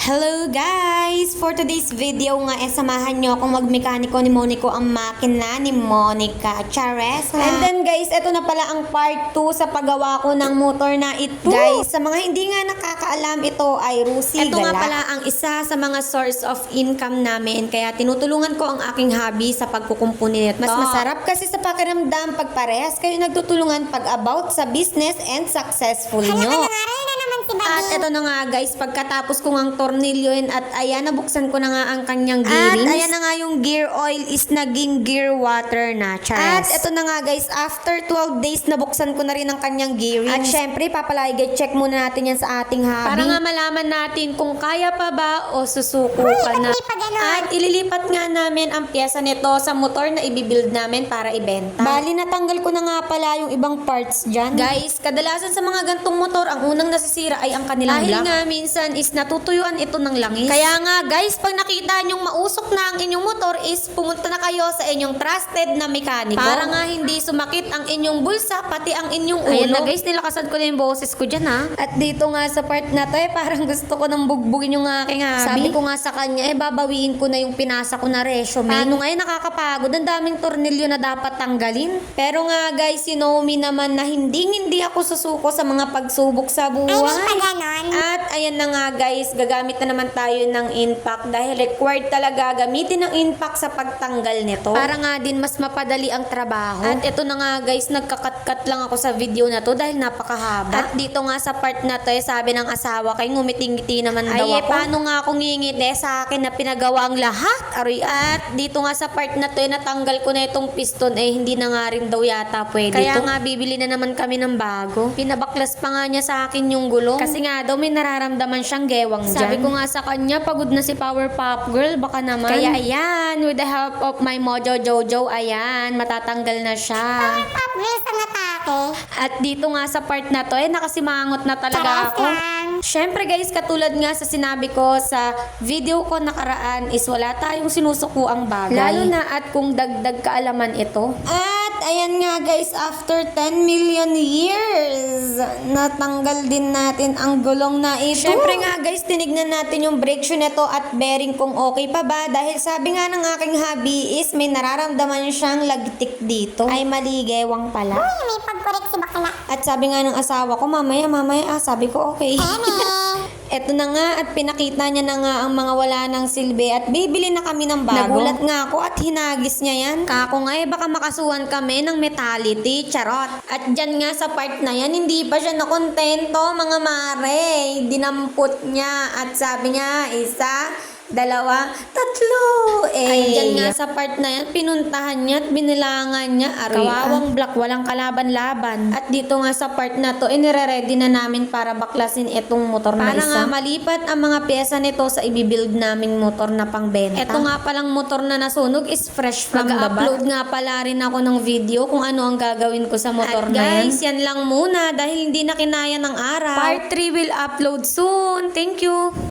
Hello guys! For today's video nga, samahan nyo akong magmekaniko ni Monico ang makina ni Monica Chares. And then guys, ito na pala ang part 2 sa paggawa ko ng motor na ito. Guys, sa mga hindi nga nakakaalam, ito ay Rusi Ito nga Gala. pala ang isa sa mga source of income namin. Kaya tinutulungan ko ang aking hobby sa pagkukumpuni nito. Mas masarap kasi sa pakiramdam pag parehas kayo nagtutulungan pag about sa business and successful nyo. At ito na nga guys, pagkatapos ko ngang tornilyoin at ayan, nabuksan ko na nga ang kanyang At gearings. ayan na nga yung gear oil is naging gear water na. Chares. At ito na nga guys, after 12 days nabuksan ko na rin ang kanyang gearing. At syempre, papalagi check muna natin yan sa ating hobby. Para nga malaman natin kung kaya pa ba o susuko ka na. At ililipat nga namin ang pyesa nito sa motor na ibibuild namin para ibenta. Bali, natanggal ko na nga pala yung ibang parts dyan. Guys, kadalasan sa mga gantong motor, ang unang nasisira ay ang kanilang Dahil block. nga, minsan is natutuyuan ito ng langis. Kaya nga guys, pag nakita nyong mausok na ang inyong motor is pumunta na kayo sa inyong trusted na mekaniko. Para nga hindi sumakit ang inyong bulsa, pati ang inyong ulo. Ayan na guys, nilakasan ko na yung boses ko dyan ha. At dito nga sa part na to parang gusto ko nang bugbugin yung aking hobby. Sabi ko nga sa kanya, babawiin ko na yung pinasa ko na resume. Paano nga nakakapagod? Ang daming tornilyo na dapat tanggalin. Pero nga guys, you know me naman na hindi ako susuko sa mga pagsubok sa buhay. At ayan na nga guys, gagamit na naman tayo ng impact dahil required talaga gamitin ng impact sa pagtanggal nito. Para nga din mas mapadali ang trabaho. At ito na nga guys, nagkakat-cut lang ako sa video na to dahil napakahaba. At dito nga sa part na to, sabi ng asawa kay ngumiti-ngiti naman daw ako. paano nga ako ngingiti sa akin na pinagawa ang lahat? Aroy, at dito nga sa part na to, natanggal ko na itong piston, hindi na nga rin daw yata pwede. Kaya nga, bibili na naman kami ng bago. Pinabaklas pa nga niya sa akin yung gulong. Kasi nga daw may nararamdaman siyang gewang dyan. Sabi ko nga sa kanya, pagod na si Powerpuff Girl, baka naman. Kaya ayan, with the help of my Mojo Jojo, ayan, matatanggal na siya. At dito nga sa part na to, nakasimangot na talaga ako. Syempre guys, katulad nga sa sinabi ko sa video ko nakaraan is wala tayong sinusuko ang bagay. Lalo na at kung dagdag kaalaman ito. At ayan nga guys, after 10 million years, natanggal din natin ang gulong na ito. Syempre nga guys, tinignan natin yung brake shoe nito at bearing kung okay pa ba. Dahil sabi nga ng aking hubby is may nararamdaman siyang lagtik dito. Ay maligewang pala. May pagkorek si bakla. At sabi nga ng asawa ko, mamaya, sabi ko okay. Eto na nga at pinakita niya na nga ang mga wala ng silbi at bibili na kami ng bago. Nagulat nga ako at hinagis niya yan. Kako nga baka makasuhan kami ng metality, charot. At dyan nga sa part na yan, hindi pa siya nakontento mga mare. Dinampot niya at sabi niya, isa, dalawa, tatlo. Dyan nga sa part na yan, pinuntahan niya at binilangan niya. Kawawang black, walang kalaban-laban. At dito nga sa part na to, nire-ready na namin para baklasin itong motor na isa. Para nga malipat ang mga pyesa nito sa ibibuild naming motor na pangbenta. Ito nga palang motor na nasunog is fresh from the bat. Nag-upload nga pala rin ako ng video kung ano ang gagawin ko sa motor na yan. Guys, yan lang muna dahil hindi na kinaya ng araw. Part 3 will upload soon. Thank you.